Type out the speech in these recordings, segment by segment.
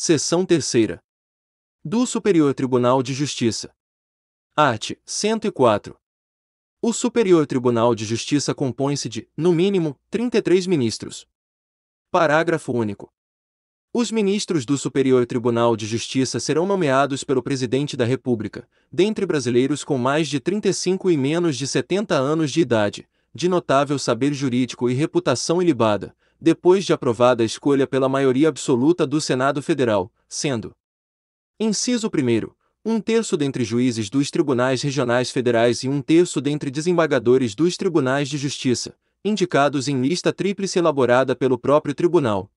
Seção 3ª. Do Superior Tribunal de Justiça. Art. 104. O Superior Tribunal de Justiça compõe-se de, no mínimo, 33 ministros. Parágrafo único. Os ministros do Superior Tribunal de Justiça serão nomeados pelo Presidente da República, dentre brasileiros com mais de 35 e menos de 70 anos de idade, de notável saber jurídico e reputação ilibada, depois de aprovada a escolha pela maioria absoluta do Senado Federal, sendo: inciso 1º, 1/3 dentre juízes dos tribunais regionais federais e 1/3 dentre desembargadores dos tribunais de justiça, indicados em lista tríplice elaborada pelo próprio tribunal.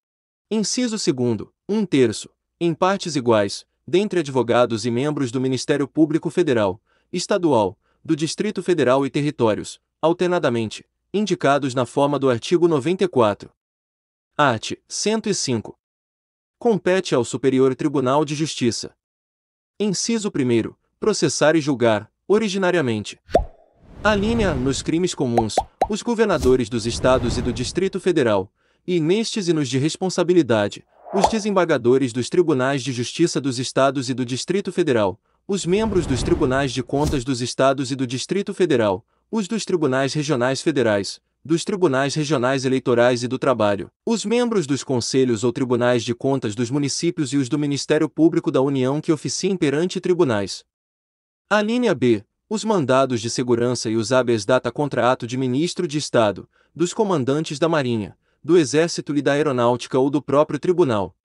Inciso 2º, 1/3, em partes iguais, dentre advogados e membros do Ministério Público Federal, Estadual, do Distrito Federal e territórios, alternadamente, indicados na forma do artigo 94. Art. 105. Compete ao Superior Tribunal de Justiça. Inciso 1º, processar e julgar, originariamente. Alínea A. Nos crimes comuns, os governadores dos estados e do Distrito Federal, e nestes e nos de responsabilidade, os desembargadores dos tribunais de justiça dos estados e do Distrito Federal, os membros dos tribunais de contas dos estados e do Distrito Federal, os dos tribunais regionais federais, dos tribunais regionais eleitorais e do trabalho, os membros dos conselhos ou tribunais de contas dos municípios e os do Ministério Público da União que oficiem perante tribunais. Alínea B. Os mandados de segurança e os habeas data contra ato de ministro de Estado, dos comandantes da Marinha, do Exército e da Aeronáutica ou do próprio tribunal.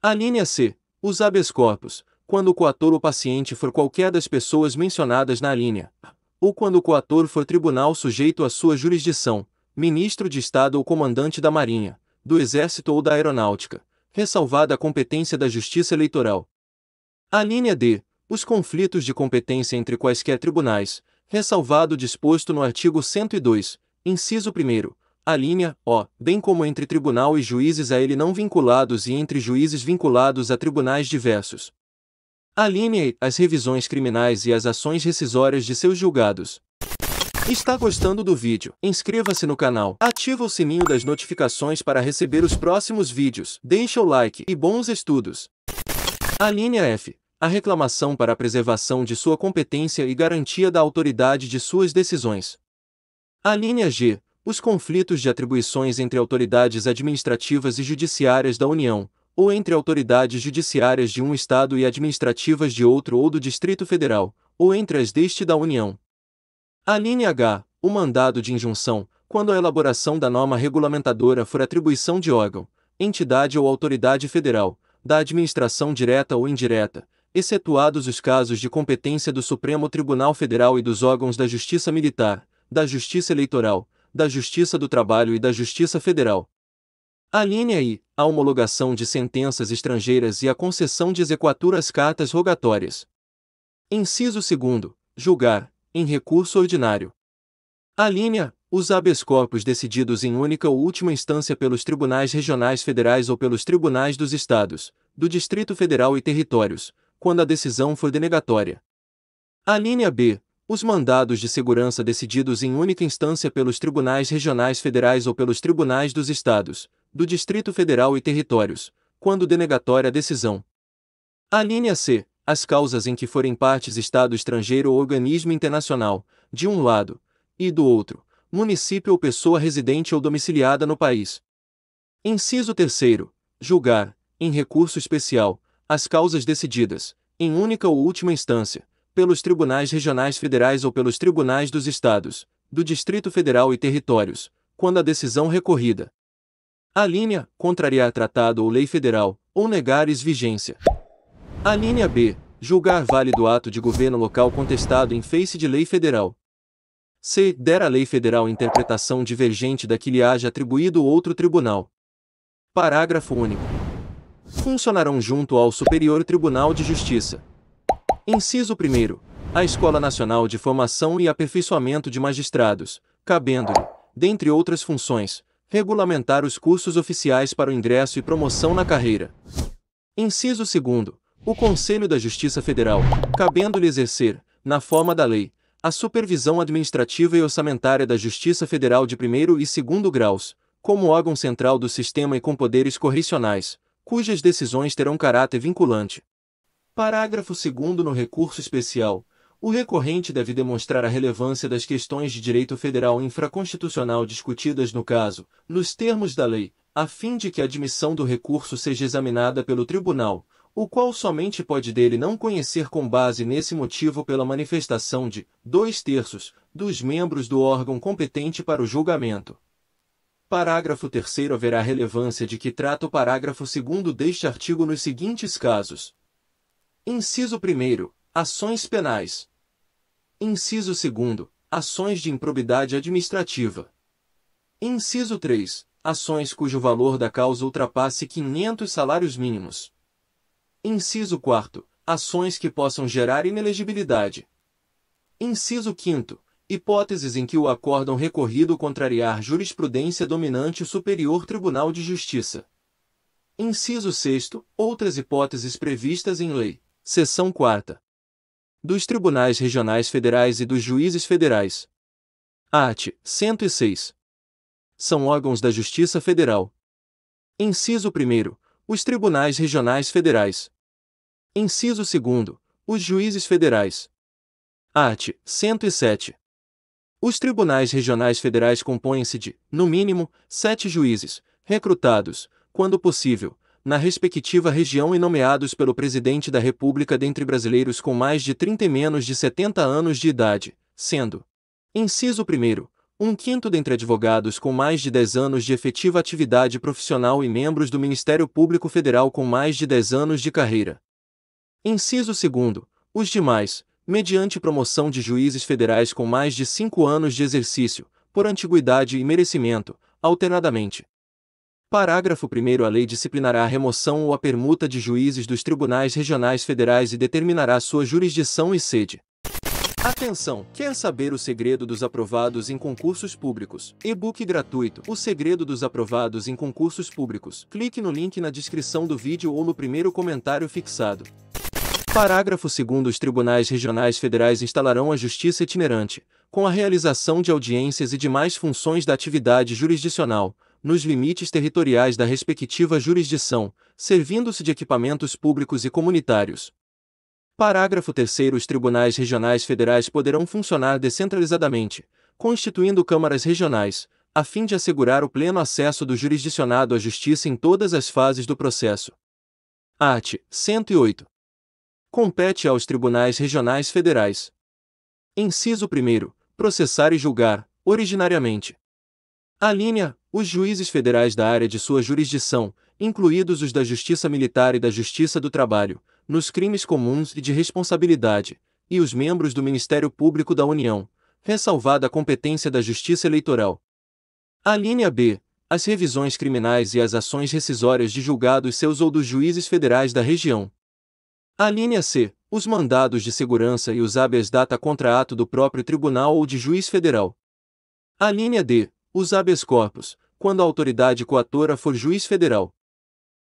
Alínea C. Os habeas corpus, quando o coator ou paciente for qualquer das pessoas mencionadas na alínea A, ou quando o coator for tribunal sujeito à sua jurisdição, ministro de Estado ou comandante da Marinha, do Exército ou da Aeronáutica, ressalvada a competência da Justiça Eleitoral. Alínea D. Os conflitos de competência entre quaisquer tribunais, ressalvado o disposto no artigo 102, inciso 1º, alínea O, bem como entre tribunal e juízes a ele não vinculados e entre juízes vinculados a tribunais diversos. Alínea E. As revisões criminais e as ações rescisórias de seus julgados. Está gostando do vídeo? Inscreva-se no canal, ativa o sininho das notificações para receber os próximos vídeos, deixa o like e bons estudos. Alínea F. A reclamação para a preservação de sua competência e garantia da autoridade de suas decisões. Alínea G. Os conflitos de atribuições entre autoridades administrativas e judiciárias da União, ou entre autoridades judiciárias de um Estado e administrativas de outro ou do Distrito Federal, ou entre as deste da União. Alínea H. O mandado de injunção, quando a elaboração da norma regulamentadora for atribuição de órgão, entidade ou autoridade federal, da administração direta ou indireta, excetuados os casos de competência do Supremo Tribunal Federal e dos órgãos da Justiça Militar, da Justiça Eleitoral, da Justiça do Trabalho e da Justiça Federal. Alínea I. A homologação de sentenças estrangeiras e a concessão de exequatura às cartas rogatórias. Inciso 2º. Julgar, em recurso ordinário. Alínea. Os habeas corpus decididos em única ou última instância pelos tribunais regionais federais ou pelos tribunais dos estados, do Distrito Federal e territórios, quando a decisão for denegatória. Alínea B. Os mandados de segurança decididos em única instância pelos tribunais regionais federais ou pelos tribunais dos estados, do Distrito Federal e territórios, quando denegatória a decisão. Alínea C. As causas em que forem partes Estado estrangeiro ou organismo internacional, de um lado, e do outro, município ou pessoa residente ou domiciliada no país. Inciso 3º. Julgar, em recurso especial, as causas decididas, em única ou última instância, pelos tribunais regionais federais ou pelos tribunais dos estados, do Distrito Federal e territórios, quando a decisão recorrida. Alínea. Contrariar tratado ou lei federal, ou negares vigência. Alínea B. Julgar válido ato de governo local contestado em face de lei federal. C. Der a lei federal interpretação divergente da que lhe haja atribuído outro tribunal. Parágrafo único. Funcionarão junto ao Superior Tribunal de Justiça. Inciso 1º. A Escola Nacional de Formação e Aperfeiçoamento de Magistrados, cabendo-lhe, dentre outras funções, regulamentar os cursos oficiais para o ingresso e promoção na carreira. Inciso 2º. O Conselho da Justiça Federal, cabendo-lhe exercer, na forma da lei, a supervisão administrativa e orçamentária da Justiça Federal de primeiro e segundo graus, como órgão central do sistema e com poderes correcionais, cujas decisões terão caráter vinculante. Parágrafo 2º. No recurso especial, o recorrente deve demonstrar a relevância das questões de direito federal infraconstitucional discutidas no caso, nos termos da lei, a fim de que a admissão do recurso seja examinada pelo tribunal, o qual somente pode dele não conhecer com base nesse motivo pela manifestação de 2/3 dos membros do órgão competente para o julgamento. Parágrafo 3º. Haverá relevância de que trata o parágrafo 2º deste artigo nos seguintes casos. Inciso 1º. Ações penais. Inciso 2º. Ações de improbidade administrativa. Inciso 3. Ações cujo valor da causa ultrapasse 500 salários mínimos. Inciso 4. Ações que possam gerar inelegibilidade. Inciso 5º. Hipóteses em que o acórdão recorrido contrariar jurisprudência dominante o Superior Tribunal de Justiça. Inciso 6º. Outras hipóteses previstas em lei. Seção 4ª. Dos Tribunais Regionais Federais e dos Juízes Federais. Art. 106. São órgãos da Justiça Federal. Inciso 1º. Os Tribunais Regionais Federais. Inciso 2º. Os Juízes Federais. Art. 107. Os Tribunais Regionais Federais compõem-se de, no mínimo, 7 juízes, recrutados, quando possível, na respectiva região e nomeados pelo Presidente da República dentre brasileiros com mais de 30 e menos de 70 anos de idade, sendo, inciso 1º, 1/5 dentre advogados com mais de 10 anos de efetiva atividade profissional e membros do Ministério Público Federal com mais de 10 anos de carreira. Inciso 2º, os demais, mediante promoção de juízes federais com mais de 5 anos de exercício, por antiguidade e merecimento, alternadamente. Parágrafo 1º. A lei disciplinará a remoção ou a permuta de juízes dos tribunais regionais federais e determinará sua jurisdição e sede. Atenção! Quer saber o segredo dos aprovados em concursos públicos? E-book gratuito. O segredo dos aprovados em concursos públicos. Clique no link na descrição do vídeo ou no primeiro comentário fixado. Parágrafo 2º. Os tribunais regionais federais instalarão a justiça itinerante, com a realização de audiências e demais funções da atividade jurisdicional, nos limites territoriais da respectiva jurisdição, servindo-se de equipamentos públicos e comunitários. Parágrafo 3º. Os tribunais regionais federais poderão funcionar descentralizadamente, constituindo câmaras regionais, a fim de assegurar o pleno acesso do jurisdicionado à justiça em todas as fases do processo. Art. 108. Compete aos tribunais regionais federais. Inciso 1º. Processar e julgar, originariamente. Alínea. Os juízes federais da área de sua jurisdição, incluídos os da Justiça Militar e da Justiça do Trabalho, nos crimes comuns e de responsabilidade, e os membros do Ministério Público da União, ressalvada a competência da Justiça Eleitoral. Alínea B. As revisões criminais e as ações rescisórias de julgados seus ou dos juízes federais da região. Alínea C. Os mandados de segurança e os habeas data contra ato do próprio tribunal ou de juiz federal. Alínea D. Os habeas corpus, quando a autoridade coatora for juiz federal.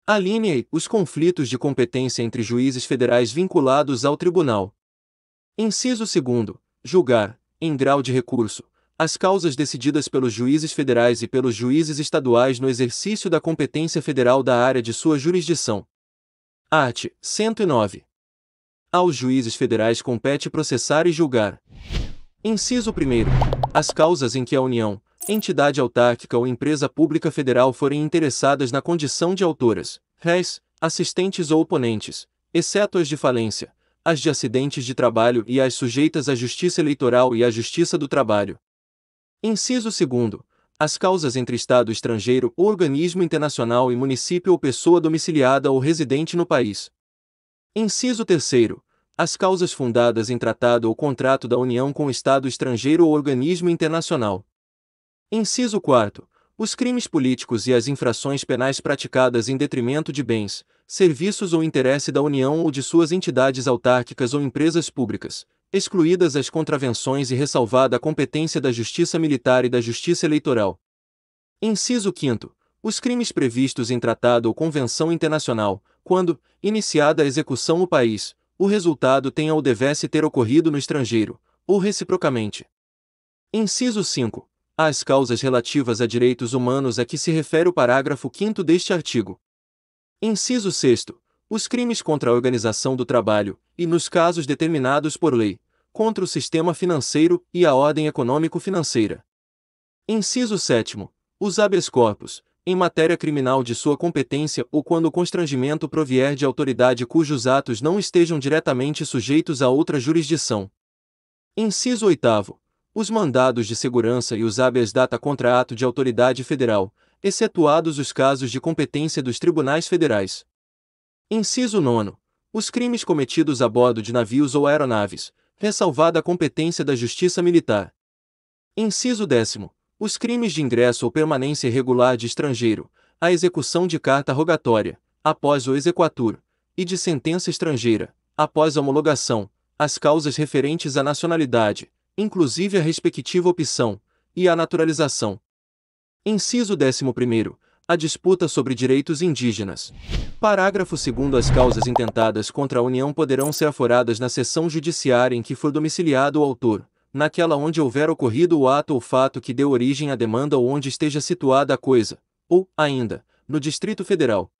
Alínea E. Os conflitos de competência entre juízes federais vinculados ao tribunal. Inciso 2º. Julgar, em grau de recurso, as causas decididas pelos juízes federais e pelos juízes estaduais no exercício da competência federal da área de sua jurisdição. Art. 109. Aos juízes federais compete processar e julgar. Inciso 1º. As causas em que a União, entidade autárquica ou empresa pública federal forem interessadas na condição de autoras, réis, assistentes ou oponentes, exceto as de falência, as de acidentes de trabalho e as sujeitas à Justiça Eleitoral e à Justiça do Trabalho. Inciso 2º. As causas entre Estado estrangeiro ou organismo internacional e município ou pessoa domiciliada ou residente no país. Inciso 3º. As causas fundadas em tratado ou contrato da União com Estado estrangeiro ou organismo internacional. Inciso 4º. Os crimes políticos e as infrações penais praticadas em detrimento de bens, serviços ou interesse da União ou de suas entidades autárquicas ou empresas públicas, excluídas as contravenções e ressalvada a competência da Justiça Militar e da Justiça Eleitoral. Inciso 5º. Os crimes previstos em tratado ou convenção internacional, quando, iniciada a execução no país, o resultado tenha ou devesse ter ocorrido no estrangeiro, ou reciprocamente. Inciso 5. As causas relativas a direitos humanos a que se refere o parágrafo 5º deste artigo. Inciso 6º. Os crimes contra a organização do trabalho, e nos casos determinados por lei, contra o sistema financeiro e a ordem econômico-financeira. Inciso 7º. Os habeas corpus, em matéria criminal de sua competência ou quando o constrangimento provier de autoridade cujos atos não estejam diretamente sujeitos a outra jurisdição. Inciso 8º. Os mandados de segurança e os habeas data contra ato de autoridade federal, excetuados os casos de competência dos tribunais federais. Inciso 9º. Os crimes cometidos a bordo de navios ou aeronaves, ressalvada a competência da Justiça Militar. Inciso 10º. Os crimes de ingresso ou permanência irregular de estrangeiro, a execução de carta rogatória, após o exequatur, e de sentença estrangeira, após a homologação, as causas referentes à nacionalidade, inclusive a respectiva opção, e à naturalização. Inciso 11º. A disputa sobre direitos indígenas. Parágrafo 2º. As causas intentadas contra a União poderão ser aforadas na seção judiciária em que for domiciliado o autor, naquela onde houver ocorrido o ato ou fato que deu origem à demanda ou onde esteja situada a coisa, ou, ainda, no Distrito Federal.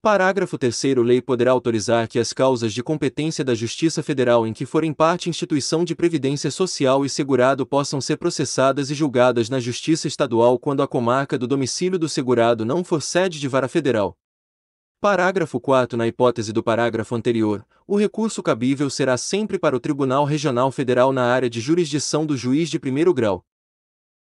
Parágrafo 3º. Lei poderá autorizar que as causas de competência da Justiça Federal em que forem parte instituição de previdência social e segurado possam ser processadas e julgadas na Justiça Estadual quando a comarca do domicílio do segurado não for sede de vara federal. Parágrafo 4º. Na hipótese do parágrafo anterior, o recurso cabível será sempre para o Tribunal Regional Federal na área de jurisdição do juiz de primeiro grau.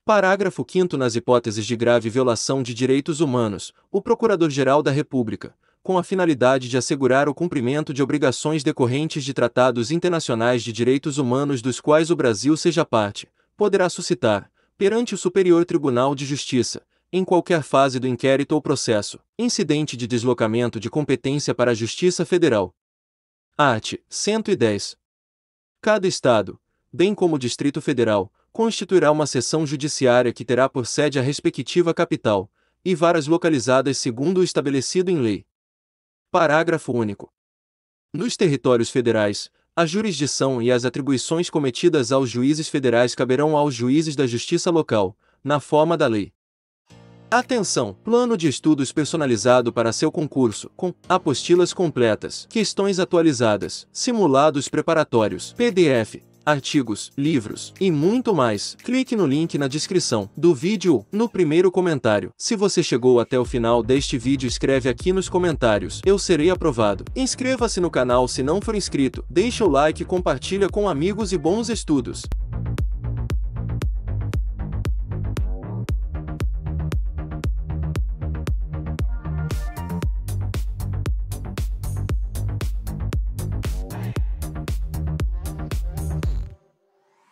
Parágrafo 5º. Nas hipóteses de grave violação de direitos humanos, o Procurador-Geral da República, com a finalidade de assegurar o cumprimento de obrigações decorrentes de tratados internacionais de direitos humanos dos quais o Brasil seja parte, poderá suscitar, perante o Superior Tribunal de Justiça, em qualquer fase do inquérito ou processo, incidente de deslocamento de competência para a Justiça Federal. Art. 110. Cada Estado, bem como o Distrito Federal, constituirá uma seção judiciária que terá por sede a respectiva capital, e varas localizadas segundo o estabelecido em lei. Parágrafo único. Nos territórios federais, a jurisdição e as atribuições cometidas aos juízes federais caberão aos juízes da Justiça Local, na forma da lei. Atenção! Plano de estudos personalizado para seu concurso, com apostilas completas, questões atualizadas, simulados preparatórios, PDF, artigos, livros e muito mais. Clique no link na descrição do vídeo ou no primeiro comentário. Se você chegou até o final deste vídeo, escreve aqui nos comentários, eu serei aprovado. Inscreva-se no canal se não for inscrito, deixa o like e compartilha com amigos e bons estudos.